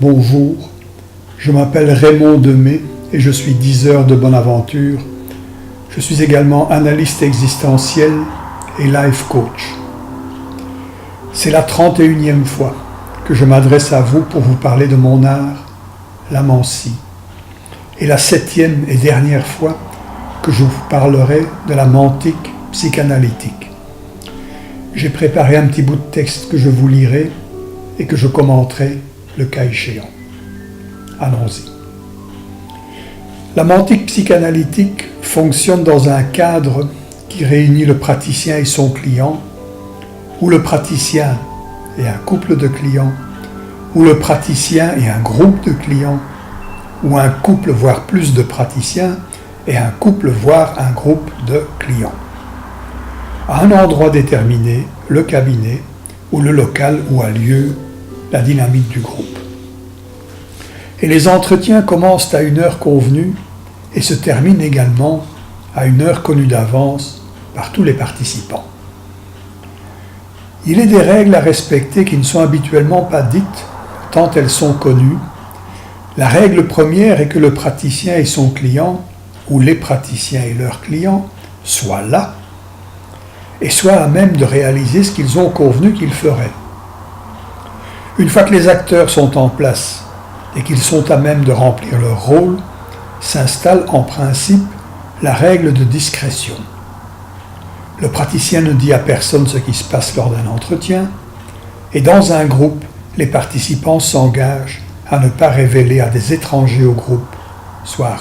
Bonjour, je m'appelle Raymond Demey et je suis diseur de Bonaventure. Je suis également analyste existentiel et life coach. C'est la 31e fois que je m'adresse à vous pour vous parler de mon art, la mancie, et la 7e et dernière fois que je vous parlerai de la mantique psychanalytique. J'ai préparé un petit bout de texte que je vous lirai et que je commenterai le cas échéant. Allons-y. La mantique psychanalytique fonctionne dans un cadre qui réunit le praticien et son client, ou le praticien et un couple de clients, ou le praticien et un groupe de clients, ou un couple voire plus de praticiens et un couple voire un groupe de clients. À un endroit déterminé, le cabinet, ou le local où a lieu la dynamique du groupe. Et les entretiens commencent à une heure convenue et se terminent également à une heure connue d'avance par tous les participants. Il est des règles à respecter qui ne sont habituellement pas dites, tant elles sont connues. La règle première est que le praticien et son client, ou les praticiens et leurs clients, soient là et soient à même de réaliser ce qu'ils ont convenu qu'ils feraient. Une fois que les acteurs sont en place et qu'ils sont à même de remplir leur rôle, s'installe en principe la règle de discrétion. Le praticien ne dit à personne ce qui se passe lors d'un entretien, et dans un groupe, les participants s'engagent à ne pas révéler à des étrangers au groupe, soit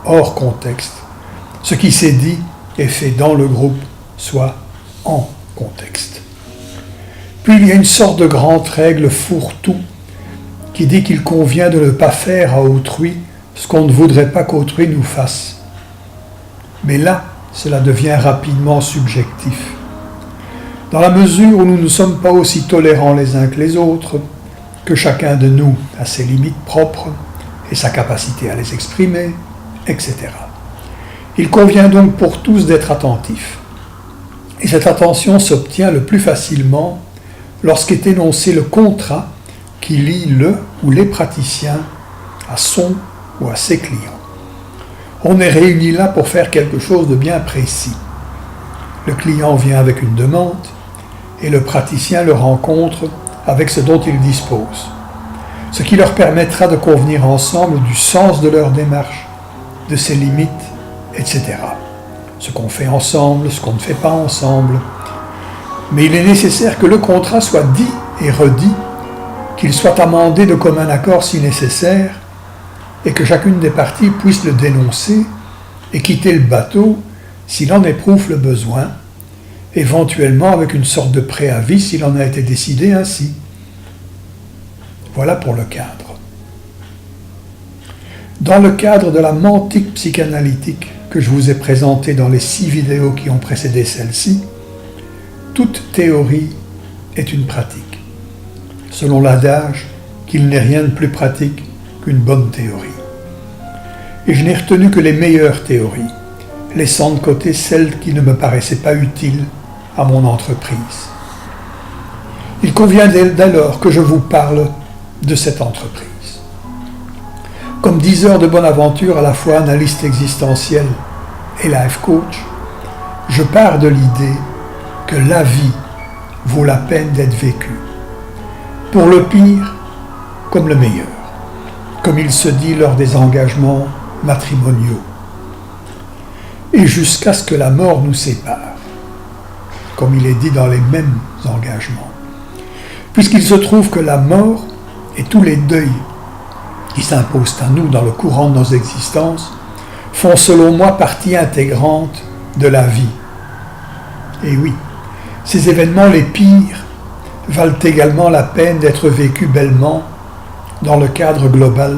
hors contexte, ce qui s'est dit et fait dans le groupe, soit en contexte. Puis il y a une sorte de grande règle fourre-tout qui dit qu'il convient de ne pas faire à autrui ce qu'on ne voudrait pas qu'autrui nous fasse. Mais là, cela devient rapidement subjectif. Dans la mesure où nous ne sommes pas aussi tolérants les uns que les autres, que chacun de nous a ses limites propres et sa capacité à les exprimer, etc. Il convient donc pour tous d'être attentifs. Et cette attention s'obtient le plus facilement lorsqu'est énoncé le contrat qui lie le ou les praticiens à son ou à ses clients. On est réunis là pour faire quelque chose de bien précis. Le client vient avec une demande et le praticien le rencontre avec ce dont il dispose, ce qui leur permettra de convenir ensemble du sens de leur démarche, de ses limites, etc. Ce qu'on fait ensemble, ce qu'on ne fait pas ensemble. Mais il est nécessaire que le contrat soit dit et redit, qu'il soit amendé de commun accord si nécessaire, et que chacune des parties puisse le dénoncer et quitter le bateau s'il en éprouve le besoin, éventuellement avec une sorte de préavis s'il en a été décidé ainsi. Voilà pour le cadre. Dans le cadre de la mantique psychanalytique que je vous ai présentée dans les 6 vidéos qui ont précédé celle-ci, toute théorie est une pratique, selon l'adage qu'il n'est rien de plus pratique qu'une bonne théorie. Et je n'ai retenu que les meilleures théories, laissant de côté celles qui ne me paraissaient pas utiles à mon entreprise. Il convient dès lors que je vous parle de cette entreprise. Comme diseur de Bonaventure, à la fois analyste existentiel et life coach, je pars de l'idée que la vie vaut la peine d'être vécue, pour le pire comme le meilleur, comme il se dit lors des engagements matrimoniaux, et jusqu'à ce que la mort nous sépare, comme il est dit dans les mêmes engagements, puisqu'il se trouve que la mort et tous les deuils qui s'imposent à nous dans le courant de nos existences font selon moi partie intégrante de la vie. Et oui, ces événements les pires valent également la peine d'être vécus bellement dans le cadre global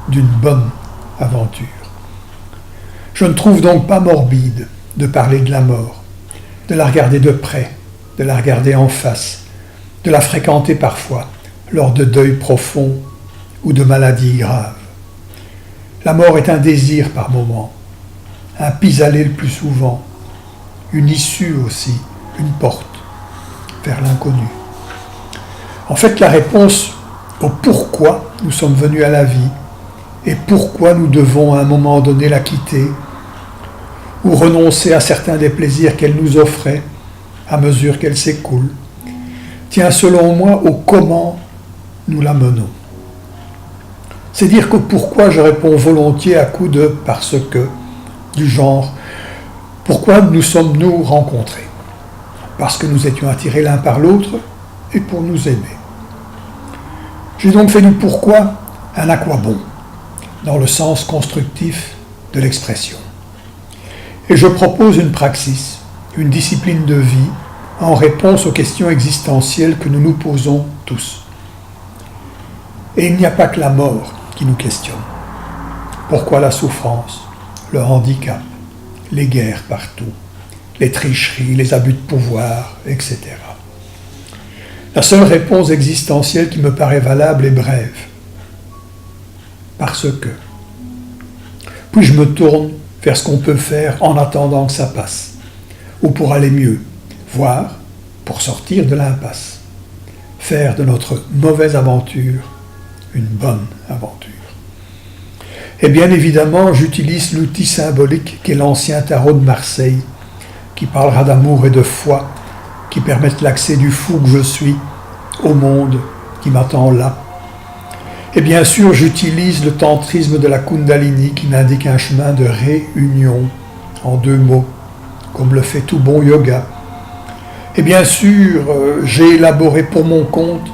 d'une bonne aventure. Je ne trouve donc pas morbide de parler de la mort, de la regarder de près, de la regarder en face, de la fréquenter parfois lors de deuils profonds ou de maladies graves. La mort est un désir par moments, un pis-aller le plus souvent, une issue aussi, une porte vers l'inconnu. En fait, la réponse au pourquoi nous sommes venus à la vie et pourquoi nous devons à un moment donné la quitter ou renoncer à certains des plaisirs qu'elle nous offrait à mesure qu'elle s'écoule, tient selon moi au comment nous la menons. C'est dire que pourquoi je réponds volontiers à coup de parce que, du genre pourquoi nous sommes-nous rencontrés? Parce que nous étions attirés l'un par l'autre et pour nous aimer. J'ai donc fait du pourquoi un à quoi bon, dans le sens constructif de l'expression. Et je propose une praxis, une discipline de vie en réponse aux questions existentielles que nous nous posons tous. Et il n'y a pas que la mort qui nous questionne. Pourquoi la souffrance, le handicap, les guerres partout, les tricheries, les abus de pouvoir, etc. La seule réponse existentielle qui me paraît valable est brève. Parce que. Puis je me tourne vers ce qu'on peut faire en attendant que ça passe, ou pour aller mieux, voire pour sortir de l'impasse, faire de notre mauvaise aventure une bonne aventure. Et bien évidemment, j'utilise l'outil symbolique qu'est l'ancien tarot de Marseille, qui parlera d'amour et de foi, qui permettent l'accès du fou que je suis au monde qui m'attend là. Et bien sûr, j'utilise le tantrisme de la Kundalini qui m'indique un chemin de réunion en 2 mots, comme le fait tout bon yoga. Et bien sûr, j'ai élaboré pour mon compte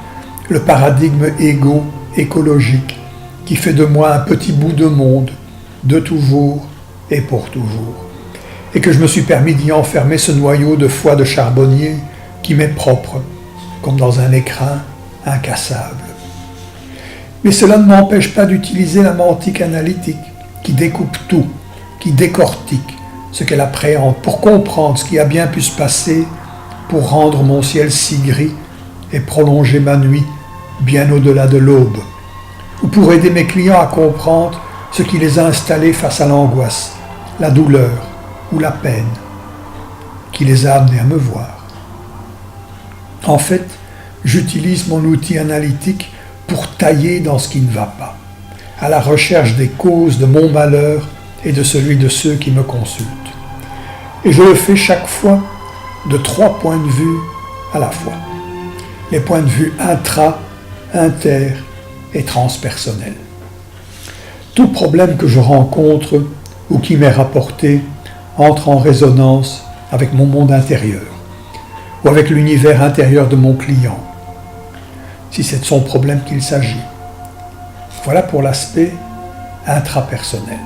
le paradigme égo-écologique qui fait de moi un petit bout de monde, de toujours et pour toujours. Et que je me suis permis d'y enfermer ce noyau de foi de charbonnier qui m'est propre, comme dans un écrin incassable. Mais cela ne m'empêche pas d'utiliser la mentique analytique, qui découpe tout, qui décortique ce qu'elle appréhende, pour comprendre ce qui a bien pu se passer, pour rendre mon ciel si gris et prolonger ma nuit bien au-delà de l'aube, ou pour aider mes clients à comprendre ce qui les a installés face à l'angoisse, la douleur ou la peine, qui les a amenés à me voir. En fait, j'utilise mon outil analytique pour tailler dans ce qui ne va pas, à la recherche des causes de mon malheur et de celui de ceux qui me consultent. Et je le fais chaque fois de 3 points de vue à la fois. Les points de vue intra, inter et transpersonnels. Tout problème que je rencontre ou qui m'est rapporté entre en résonance avec mon monde intérieur ou avec l'univers intérieur de mon client, si c'est de son problème qu'il s'agit. Voilà pour l'aspect intrapersonnel,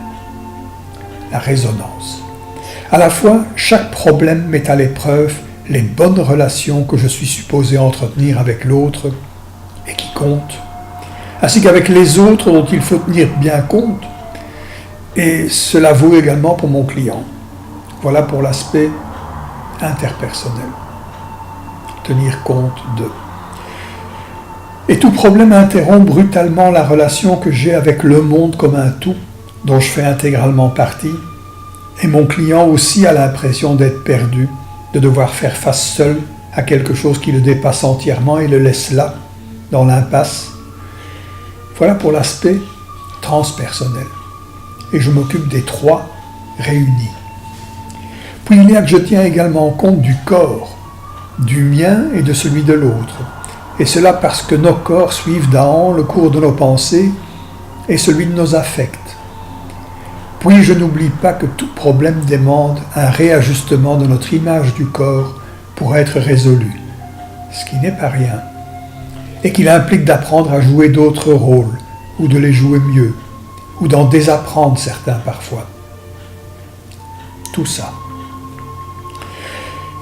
la résonance. À la fois, chaque problème met à l'épreuve les bonnes relations que je suis supposé entretenir avec l'autre et qui comptent, ainsi qu'avec les autres dont il faut tenir bien compte, et cela vaut également pour mon client. Voilà pour l'aspect interpersonnel, tenir compte de. Et tout problème interrompt brutalement la relation que j'ai avec le monde comme un tout, dont je fais intégralement partie, et mon client aussi a l'impression d'être perdu, de devoir faire face seul à quelque chose qui le dépasse entièrement et le laisse là, dans l'impasse. Voilà pour l'aspect transpersonnel. Et je m'occupe des 3 réunis. Puis il y a que je tiens également compte du corps, du mien et de celui de l'autre. Et cela parce que nos corps suivent d'en haut le cours de nos pensées et celui de nos affects. Puis je n'oublie pas que tout problème demande un réajustement de notre image du corps pour être résolu, ce qui n'est pas rien, et qu'il implique d'apprendre à jouer d'autres rôles, ou de les jouer mieux, ou d'en désapprendre certains parfois. Tout ça.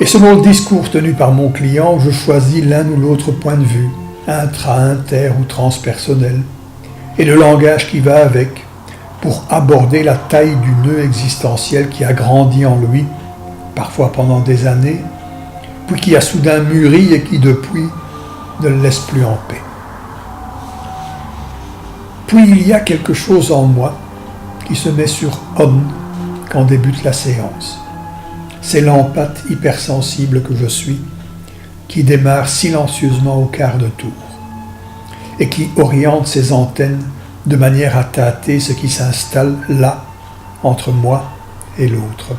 Et selon le discours tenu par mon client, je choisis l'un ou l'autre point de vue, intra, inter ou transpersonnel, et le langage qui va avec, pour aborder la taille du nœud existentiel qui a grandi en lui, parfois pendant des années, puis qui a soudain mûri et qui depuis ne le laisse plus en paix. Puis il y a quelque chose en moi qui se met sur on quand débute la séance. C'est l'empathe hypersensible que je suis, qui démarre silencieusement au quart de tour. et qui oriente ses antennes de manière à tâter ce qui s'installe là, entre moi et l'autre,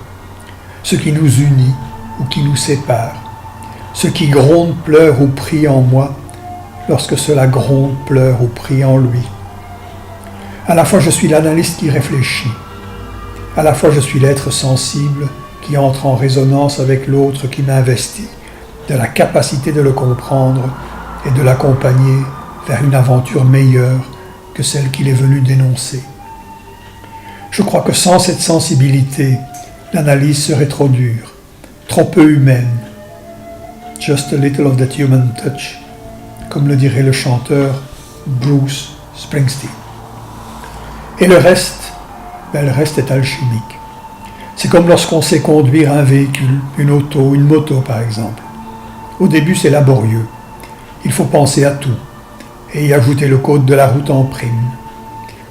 ce qui nous unit ou qui nous sépare, ce qui gronde, pleure ou prie en moi, lorsque cela gronde, pleure ou prie en lui. À la fois je suis l'analyste qui réfléchit, à la fois je suis l'être sensible qui entre en résonance avec l'autre qui m'investit de la capacité de le comprendre et de l'accompagner vers une aventure meilleure que celle qu'il est venu dénoncer. Je crois que sans cette sensibilité, l'analyse serait trop dure, trop peu humaine. Just a little of that human touch, comme le dirait le chanteur Bruce Springsteen. Et le reste est alchimique. C'est comme lorsqu'on sait conduire un véhicule, une auto, une moto par exemple. Au début, c'est laborieux. Il faut penser à tout et y ajouter le code de la route en prime.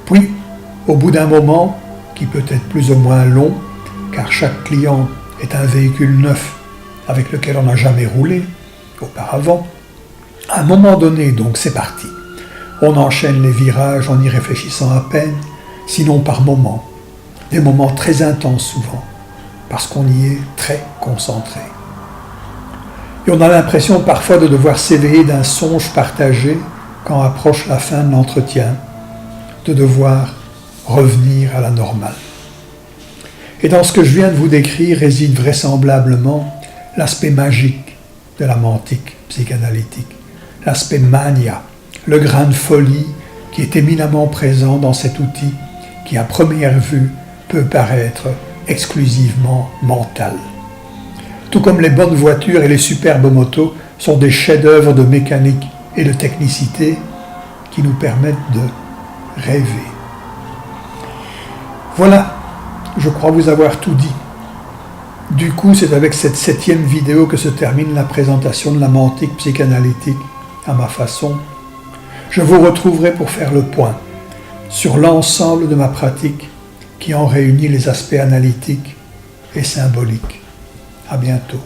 Puis, au bout d'un moment, qui peut être plus ou moins long, car chaque client est un véhicule neuf avec lequel on n'a jamais roulé auparavant, à un moment donné, donc c'est parti. On enchaîne les virages en y réfléchissant à peine, sinon par moments, des moments très intenses souvent, parce qu'on y est très concentré. Et on a l'impression parfois de devoir s'éveiller d'un songe partagé quand approche la fin de l'entretien, de devoir revenir à la normale. Et dans ce que je viens de vous décrire réside vraisemblablement l'aspect magique de la mantique psychanalytique, l'aspect mania, le grain de folie qui est éminemment présent dans cet outil qui, à première vue, peut paraître exclusivement mental. Tout comme les bonnes voitures et les superbes motos sont des chefs-d'œuvre de mécanique et de technicité qui nous permettent de rêver. Voilà, je crois vous avoir tout dit. Du coup, c'est avec cette 7e vidéo que se termine la présentation de la mantique psychanalytique à ma façon. Je vous retrouverai pour faire le point sur l'ensemble de ma pratique qui en réunit les aspects analytiques et symboliques. À bientôt.